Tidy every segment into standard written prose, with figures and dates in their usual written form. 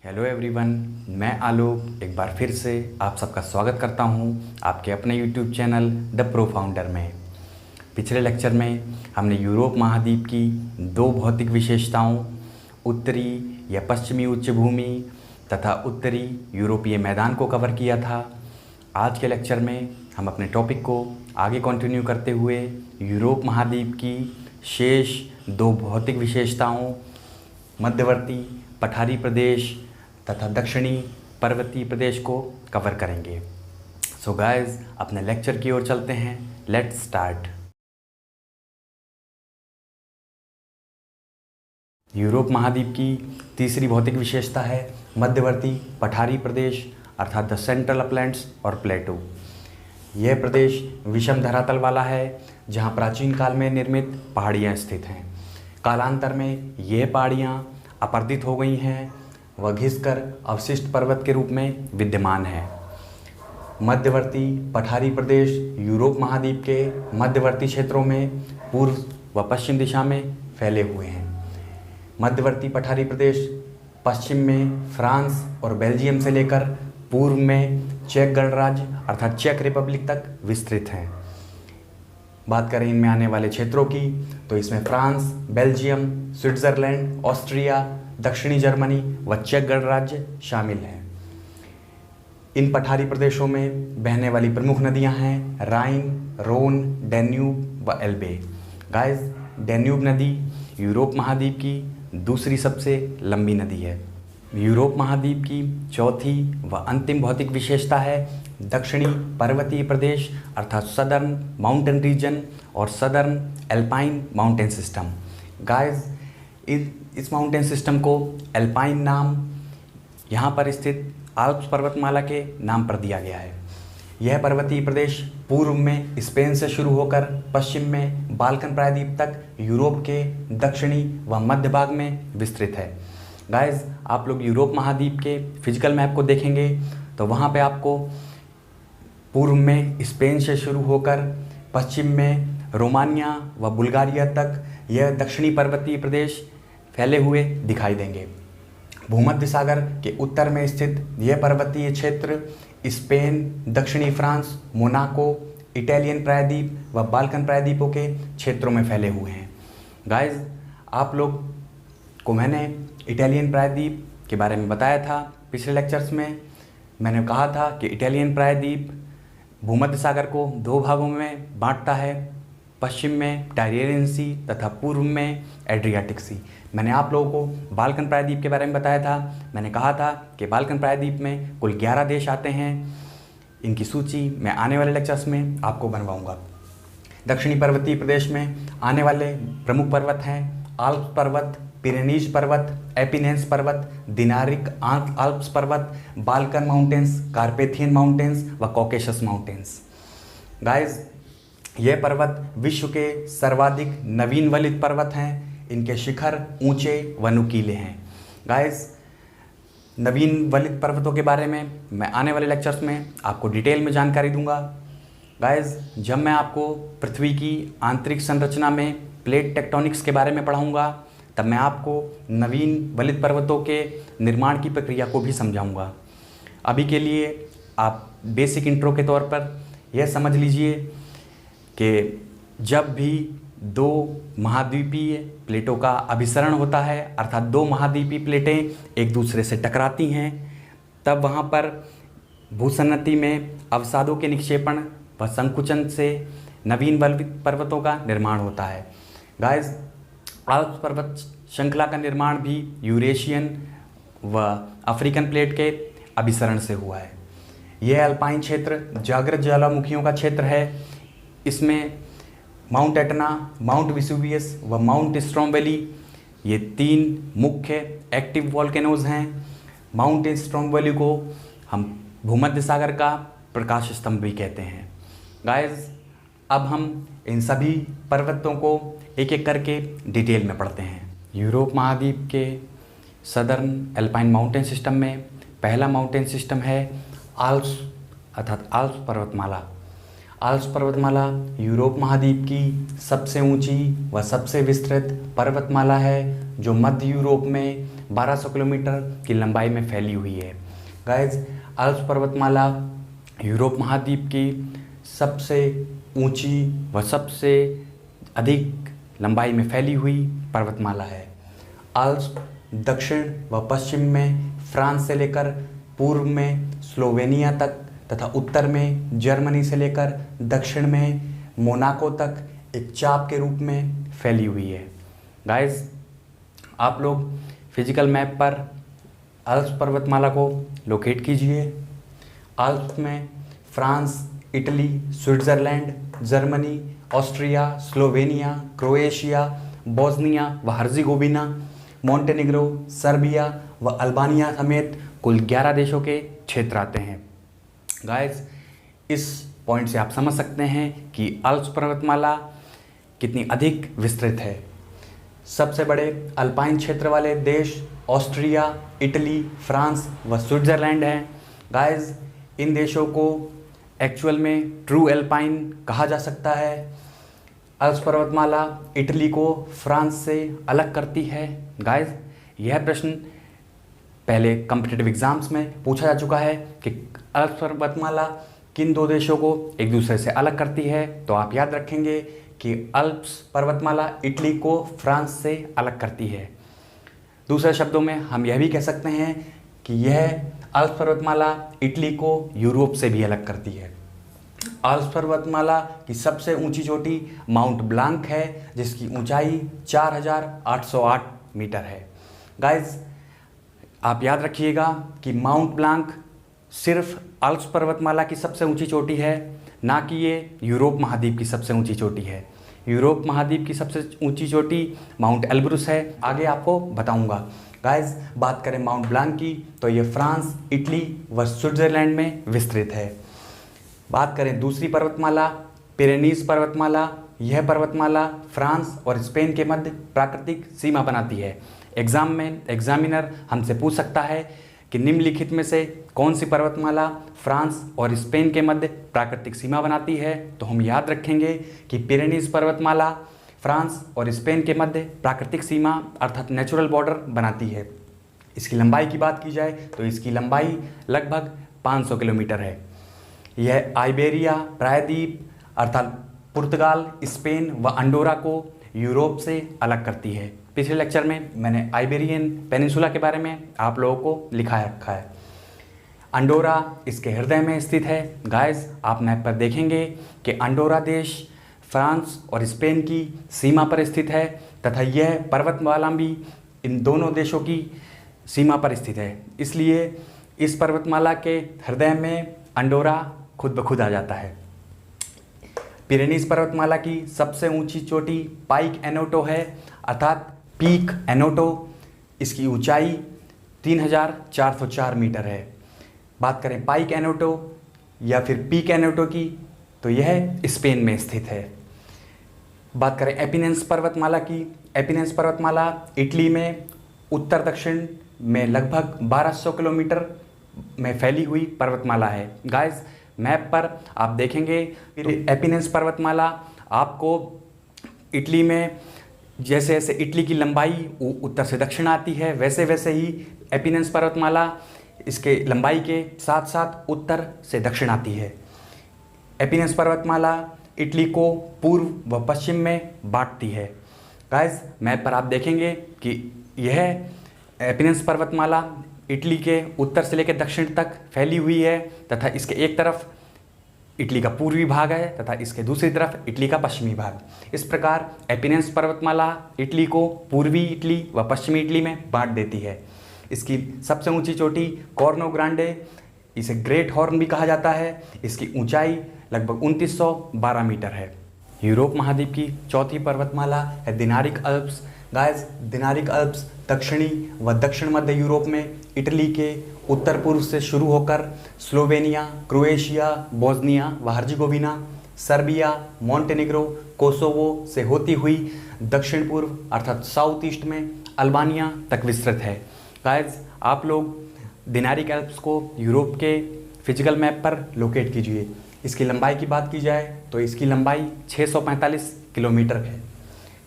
Hello everyone, मैं आलोक एक बार फिर से आप सबका स्वागत करता हूं आपके अपने YouTube channel the pro founder में। पिछले लेक्चर में हमने यूरोप महाद्वीप की दो भौतिक विशेषताओं, उत्तरी या पश्चिमी उच्च भूमि तथा उत्तरी यूरोपीय मैदान को कवर किया था। आज के लेक्चर में हम अपने टॉपिक को आगे कंटिन्यू करते हुए यूरोप महाद्वीप की शेष दो भौतिक विशेषताओं, मध्यवर्ती पठारी प्रदेश तथा दक्षिणी पर्वतीय प्रदेश को कवर करेंगे। सो गाइस, अपने लेक्चर की ओर चलते हैं। Let's start. यूरोप महाद्वीप की तीसरी भौतिक विशेषता है मध्यवर्ती पठारी प्रदेश अर्थात द सेंट्रल अपलैंड्स और प्लेटो। यह प्रदेश विषम धरातल वाला है जहां प्राचीन काल में निर्मित पहाड़ियां स्थित हैं। कालांतर में यह पहाड़ियां अपरदित हो गई हैं व घिसकर अवशिष्ट पर्वत के रूप में विद्यमान है। मध्यवर्ती पठारी प्रदेश यूरोप महाद्वीप के मध्यवर्ती क्षेत्रों में पूर्व व पश्चिम दिशा में फैले हुए हैं। मध्यवर्ती पठारी प्रदेश पश्चिम में फ्रांस और बेल्जियम से लेकर पूर्व में चेक गणराज्य अर्थात चेक रिपब्लिक तक विस्तृत हैं। बात करें इनमें आने वाले क्षेत्रों की तो इसमें फ्रांस, बेल्जियम, स्विट्ज़रलैंड, ऑस्ट्रिया, दक्षिणी जर्मनी व चेक गणराज्य शामिल हैं। इन पठारी प्रदेशों में बहने वाली प्रमुख नदियां हैं राइन, रोन, डैन्यूब व एल्बे। गाइस, डैन्यूब नदी यूरोप महाद्वीप की दूसरी सबसे लंबी नदी है। यूरोप महाद्वीप की चौथी व अंतिम भौतिक विशेषता है दक्षिणी पर्वतीय प्रदेश अर्थात सदर्न माउंटेन रीजन और southern alpine mountain system. Guys, इस माउंटेन सिस्टम को एल्पाइन नाम यहाँ पर स्थित आल्प्स पर्वतमाला के नाम पर दिया गया है। यह पर्वतीय प्रदेश पूर्व में स्पेन से शुरू होकर पश्चिम में बाल्कन प्रायद्वीप तक यूरोप के दक्षिणी व मध्य भाग में विस्तृत है। गाइस, आप लोग यूरोप महाद्वीप के फिजिकल मैप को देखेंगे तो वहाँ पे आपको पूर्व में स्पेन से शुरू होकर पश्चिम में रोमानिया व बुल्गारिया तक यह दक्षिणी पर्वतीय प्रदेश फैले हुए दिखाई देंगे। भूमध्य सागर के उत्तर में स्थित यह पर्वतीय क्षेत्र स्पेन, दक्षिणी फ्रांस, मोनाको, इटालियन प्रायद्वीप व बाल्कन प्रायद्वीपों के क्षेत्रों में फैले हुए हैं। गाइस, आप लोग को मैंने इटालियन प्रायद्वीप के बारे में बताया था पिछले लेक्चर्स में। मैंने कहा था कि इटालियन प्रायद्वीप भूमध्य सागर को दो भागों में बांटता है, पश्चिम में टायरेनियन सी तथा पूर्व में एड्रियाटिक सी। मैंने आप लोगों को बाल्कन प्रायद्वीप के बारे में बताया था। मैंने कहा था कि बाल्कन प्रायद्वीप में कुल 11 देश आते हैं। इनकी सूची मैं आने वाले लेक्चर्स में आपको बनवाऊंगा। दक्षिणी पर्वतीय प्रदेश में आने वाले प्रमुख पर्वत हैं आल्प्स पर्वत, पिरेनीज पर्वत, एपिनेंस पर्वत, दिनारिक आल्प्स पर्वत, बाल्कन माउंटेन्स, कार्पेथियन माउंटेन्स व कॉकेशस माउंटेन्स। गाइस, यह पर्वत विश्व के सर्वाधिक नवीन वलित पर्वत हैं। इनके शिखर ऊंचे व नुकीले हैं। गाइस, नवीन वलित पर्वतों के बारे में मैं आने वाले लेक्चर्स में आपको डिटेल में जानकारी दूंगा। गाइस, जब मैं आपको पृथ्वी की आंतरिक संरचना में प्लेट टेक्टोनिक्स के बारे में पढ़ाऊंगा तब मैं आपको नवीन वलित पर्वतों के निर्माण की प्रक्रिया को भी समझाऊंगा। अभी के लिए आप बेसिक इंट्रो के तौर पर यह समझ लीजिए कि जब भी दो महाद्वीपीय प्लेटों का अभिसरण होता है अर्थात दो महाद्वीपीय प्लेटें एक दूसरे से टकराती हैं तब वहाँ पर भूसन्नति में अवसादों के निक्षेपण व संकुचन से नवीन वलित पर्वतों का निर्माण होता है। गाइस, आल्प्स पर्वत श्रृंखला का निर्माण भी यूरेशियन व अफ्रीकन प्लेट के अभिसरण से हुआ है। यह अल्पाइन क्षेत्र जागृत ज्वालामुखियों का क्षेत्र है। इसमें माउंट एटना, माउंट विसुवियस व माउंट स्ट्रोम्बेली ये तीन मुख्य एक्टिव वॉल्केनोज हैं। माउंट स्ट्रोम्बेली को हम भूमध्य सागर का प्रकाश स्तंभ भी कहते हैं। गाइस, अब हम इन सभी पर्वतों को एक एक करके डिटेल में पढ़ते हैं। यूरोप महाद्वीप के सदर्न एल्पाइन माउंटेन सिस्टम में पहला माउंटेन सिस्टम है आल्प्स अर्थात आल्प्स पर्वतमाला। आल्प्स पर्वतमाला यूरोप महाद्वीप की सबसे ऊंची व सबसे विस्तृत पर्वतमाला है जो मध्य यूरोप में 1200 किलोमीटर की लंबाई में फैली हुई है। गाइज, अल्प्स पर्वतमाला यूरोप महाद्वीप की सबसे ऊंची व सबसे अधिक लंबाई में फैली हुई पर्वतमाला है। अल्प्स दक्षिण व पश्चिम में फ्रांस से लेकर पूर्व में स्लोवेनिया तक तथा उत्तर में जर्मनी से लेकर दक्षिण में मोनाको तक एक चाप के रूप में फैली हुई है। गाइस, आप लोग फिजिकल मैप पर अल्प्स पर्वतमाला को लोकेट कीजिए। अल्प्स में France, Italy, Switzerland, Germany, Austria, Slovenia, Croatia, Bosnia व हर्ज़ेगोविना, मोंटेनेग्रो, सर्बिया व अल्बानिया समेत कुल 11 देशों के क्षेत्र आते हैं। गाइस, इस पॉइंट से आप समझ सकते हैं कि अल्प्स पर्वतमाला कितनी अधिक विस्तृत है। सबसे बड़े अल्पाइन क्षेत्र वाले देश ऑस्ट्रिया, इटली, फ्रांस व स्विट्ज़रलैंड हैं। गाइस, इन देशों को एक्चुअल में ट्रू एल्पाइन कहा जा सकता है। अल्प्स पर्वतमाला इटली को फ्रांस से अलग करती है। गाइस, यह प्रश्न पहले कॉम्पिटिटिव एग्जाम्स में पूछा जा चुका है कि अल्प्स पर्वतमाला किन दो देशों को एक दूसरे से अलग करती है। तो आप याद रखेंगे कि अल्प्स पर्वतमाला इटली को फ्रांस से अलग करती है। दूसरे शब्दों में हम यह भी कह सकते हैं कि यह अल्प्स पर्वतमाला इटली को यूरोप से भी अलग करती है। अल्प्स पर्वतमाला की सबसे ऊंची चोटी माउंट ब्लांक है, जिसकी ऊंचाई 4808 मीटर है। गाइस, आप याद रखिएगा कि माउंट ब्लांक सिर्फ अल्प्स पर्वतमाला की सबसे ऊंची चोटी है, ना कि ये यूरोप महाद्वीप की सबसे ऊंची चोटी है। यूरोप महाद्वीप की सबसे ऊंची चोटी माउंट एल्ब्रुस है, आगे आपको बताऊंगा। गाइस, बात करें माउंट ब्लांक की तो ये फ्रांस, इटली व स्विट्ज़रलैंड में विस्तृत है। बात करें दूसरी पर्वतमाला पिरेनीज पर्वतमाला, यह पर्वतमाला फ्रांस और स्पेन के मध्य प्राकृतिक सीमा बनाती है। एग्जाम में एग्जामिनर हमसे पूछ सकता है कि निम्नलिखित में से कौन सी पर्वतमाला फ्रांस और स्पेन के मध्य प्राकृतिक सीमा बनाती है। तो हम याद रखेंगे कि पिरेनीज पर्वतमाला फ्रांस और स्पेन के मध्य प्राकृतिक सीमा अर्थात नेचुरल बॉर्डर बनाती है। इसकी लंबाई की बात की जाए तो इसकी लंबाई लगभग 500 किलोमीटर है। यह आइबेरिया प्रायद्वीप अर्थात पुर्तगाल, स्पेन व अंडोरा को यूरोप से अलग करती है। पिछले लेक्चर में मैंने आइबेरियन पेनिनसुला के बारे में आप लोगों को लिखा रखा है। अंडोरा इसके हृदय में स्थित है। गाइस, आप मैप पर देखेंगे कि अंडोरा देश फ्रांस और स्पेन की सीमा पर स्थित है तथा यह पर्वतमाला भी इन दोनों देशों की सीमा पर स्थित है। इसलिए इस पर्वतमाला के हृदय में अंडोरा खुद ब खुद आ जाता है। पिरेनीज पर्वतमाला की सबसे ऊंची चोटी पाइक एनोटो है अर्थात पीक एनोटो। इसकी ऊंचाई 3404 मीटर है। बात करें पाइक एनोटो या फिर पीक एनोटो की तो यह स्पेन में स्थित है। बात करें एपिनेंस पर्वतमाला की, एपिनेंस पर्वतमाला इटली में उत्तर दक्षिण में लगभग 1200 किलोमीटर में फैली हुई पर्वतमाला है। गाइस, मैप पर आप देखेंगे एपिनेंस पर्वतमाला आपको इटली में जैसे जैसे इटली की लंबाई उत्तर से दक्षिण आती है वैसे वैसे ही एपिनेंस पर्वतमाला इसके लंबाई के साथ साथ उत्तर से दक्षिण आती है। एपिनेंस पर्वतमाला इटली को पूर्व व पश्चिम में बांटती है। गाइस, मैप पर आप देखेंगे कि यह एपिनेंस पर्वतमाला इटली के उत्तर से लेकर दक्षिण तक फैली हुई है तथा इसके एक तरफ इटली का पूर्वी भाग है तथा इसके दूसरी तरफ इटली का पश्चिमी भाग। इस प्रकार एपिनेंस पर्वतमाला इटली को पूर्वी इटली व पश्चिमी इटली में बांट देती है। इसकी सबसे ऊंची चोटी कॉर्नो ग्रांडे, इसे ग्रेट हॉर्न भी कहा जाता है। इसकी ऊंचाई लगभग 2912 मीटर है। यूरोप महाद्वीप की चौथी पर्वतमाला है दिनारिक अल्प्स। गाइस, दिनारिक अल्प्स दक्षिणी व दक्षिण मध्य यूरोप में इटली के उत्तर पूर्व से शुरू होकर स्लोवेनिया, क्रोएशिया, बोस्निया व हर्ज़ेगोविना, सर्बिया, मोंटेनेग्रो, कोसोवो से होती हुई दक्षिण पूर्व अर्थात साउथ ईस्ट में अल्बानिया तक विस्तृत है। गाइस, आप लोग दिनारिक एल्प्स को यूरोप के फिजिकल मैप पर लोकेट कीजिए। इसकी लंबाई की बात की जाए तो इसकी लंबाई 645 किलोमीटर है।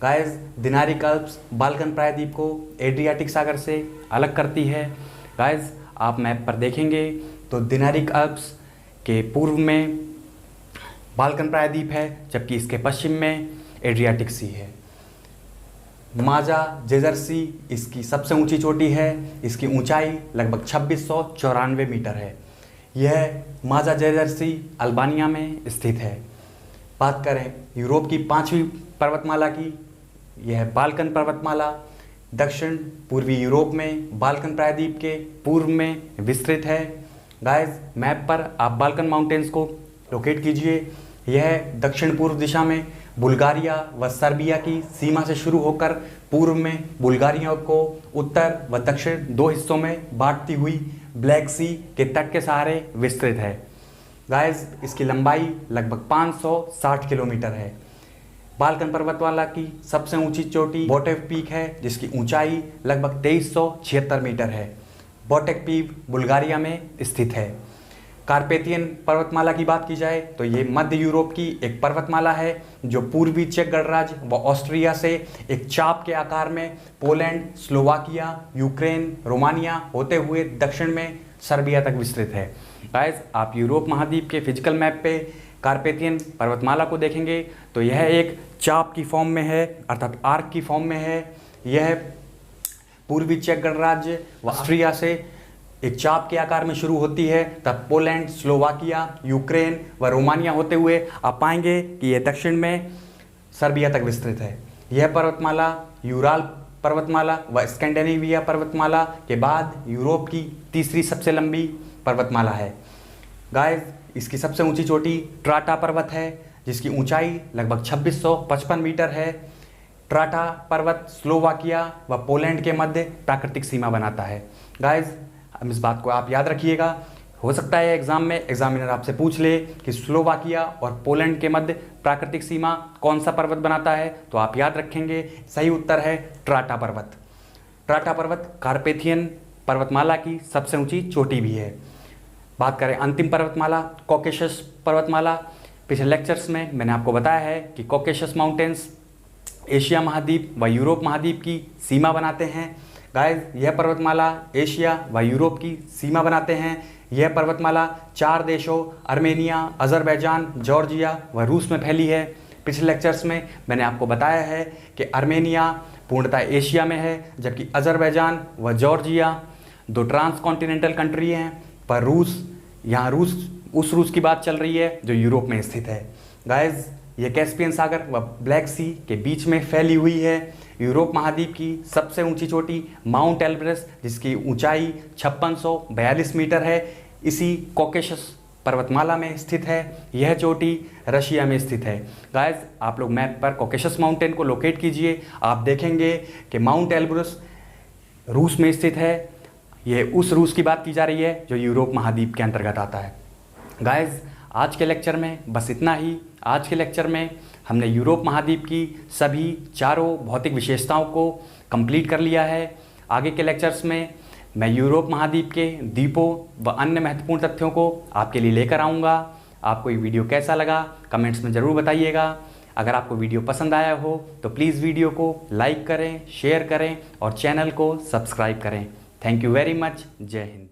गाइस दिनारिक अल्प्स बाल्कन प्रायद्वीप को एड्रियाटिक सागर से अलग करती है। गाइस आप मैप पर देखेंगे तो दिनारिक अल्प्स के पूर्व में बाल्कन प्रायद्वीप है, जबकि इसके पश्चिम में एड्रियाटिक सी है। माजा जेजर सी इसकी सबसे ऊंची चोटी है। इसकी ऊंचाई लगभग 2694 मीटर है। यह माजा जेजर सी अल्बानिया में स्थित है। बात करें यूरोप की 5वीं पर्वतमाला की, यह बाल्कन पर्वतमाला दक्षिण पूर्वी यूरोप में बाल्कन प्रायद्वीप के पूर्व में विस्तृत है। गाइस मैप पर आप बाल्कन माउंटेन्स को लोकेट कीजिए। यह दक्षिण पूर्व दिशा में बुल्गारिया व सर्बिया की सीमा से शुरू होकर पूर्व में बुल्गारिया को उत्तर व दक्षिण 2 हिस्सों में बांटती हुई ब्लैक सी के तट के सहारे विस्तृत है। गाइस इसकी लंबाई लगभग 560 किलोमीटर है। बाल्कन पर्वतमाला की सबसे ऊंची चोटी बोटेव पीक है, जिसकी ऊंचाई लगभग 2376 मीटर है। बोटेव पीक बुल्गारिया में स्थित है। कार्पेथियन पर्वतमाला की बात की जाए तो ये मध्य यूरोप की एक पर्वतमाला है जो पूर्वी चेक गणराज्य व ऑस्ट्रिया से एक चाप के आकार में पोलैंड, स्लोवाकिया, यूक्रेन, रोमानिया होते हुए दक्षिण में सर्बिया तक विस्तृत है। गाइस आप यूरोप महाद्वीप के फिजिकल मैप पे कार्पेथियन पर्वतमाला को देखेंगे तो यह एक चाप की फॉर्म में है, अर्थात आर्क की फॉर्म में है। यह पूर्वी चेक गणराज्य व ऑस्ट्रिया से एक चाप के आकार में शुरू होती है, तब पोलैंड, स्लोवाकिया, यूक्रेन व रोमानिया होते हुए आप पाएंगे कि यह दक्षिण में सर्बिया तक विस्तृत है। यह पर्वतमाला यूराल पर्वतमाला व स्कैंडिनेविया पर्वतमाला के बाद यूरोप की तीसरी सबसे लंबी पर्वतमाला है। गाइस इसकी सबसे ऊंची चोटी ट्राटा पर्वत है, जिसकी ऊंचाई लगभग 2655 मीटर है। ट्राटा पर्वत स्लोवाकिया व पोलैंड के मध्य प्राकृतिक सीमा बनाता है। गाइस अब इस बात को आप याद रखिएगा, हो सकता है एग्जाम में एग्जामिनर आपसे पूछ ले कि स्लोवाकिया और पोलैंड के मध्य प्राकृतिक सीमा कौन सा पर्वत बनाता है, तो आप याद रखेंगे सही उत्तर है ट्राटा पर्वत। ट्राटा पर्वत कार्पेथियन पर्वतमाला की सबसे ऊंची चोटी भी है। बात करें अंतिम पर्वतमाला कॉकेशस पर्वतमाला, पिछले लेक्चर्स में मैंने आपको बताया है कि कॉकेशस माउंटेन्स एशिया महाद्वीप व यूरोप महाद्वीप की सीमा बनाते हैं। गाइस यह पर्वतमाला एशिया व यूरोप की सीमा बनाते हैं। यह पर्वतमाला 4 देशों अर्मेनिया, अजरबैजान, जॉर्जिया व रूस में फैली है। पिछले लेक्चर्स में मैंने आपको बताया है कि अर्मेनिया पूर्णतः एशिया में है, जबकि अजरबैजान व जॉर्जिया 2 ट्रांसकॉन्टिनेंटल कंट्री हैं, पर रूस रूस की बात चल रही है जो यूरोप में स्थित है। गाइस ये कैस्पियन सागर व ब्लैक सी के बीच में फैली हुई है। यूरोप महाद्वीप की सबसे ऊंची चोटी माउंट एल्ब्रस, जिसकी ऊंचाई 5642 मीटर है, इसी कॉकेशस पर्वतमाला में स्थित है। यह चोटी रशिया में स्थित है। गाइस आप लोग मैप पर कॉकेशस माउंटेन को लोकेट कीजिए, आप देखेंगे कि माउंट एल्ब्रस रूस में स्थित है। यह उस रूस की बात की जा रही है जो यूरोप महाद्वीप के अंतर्गत आता है। गाइस आज के लेक्चर में बस इतना ही। आज के लेक्चर में हमने यूरोप महाद्वीप की सभी 4 भौतिक विशेषताओं को कंप्लीट कर लिया है। आगे के लेक्चर्स में मैं यूरोप महाद्वीप के द्वीपों व अन्य महत्वपूर्ण तथ्यों को आपके लिए लेकर आऊँगा। आपको ये वीडियो कैसा लगा कमेंट्स में ज़रूर बताइएगा। अगर आपको वीडियो पसंद आया हो तो प्लीज़ वीडियो को लाइक करें, शेयर करें और चैनल को सब्सक्राइब करें। Thank you very much. जय हिंद।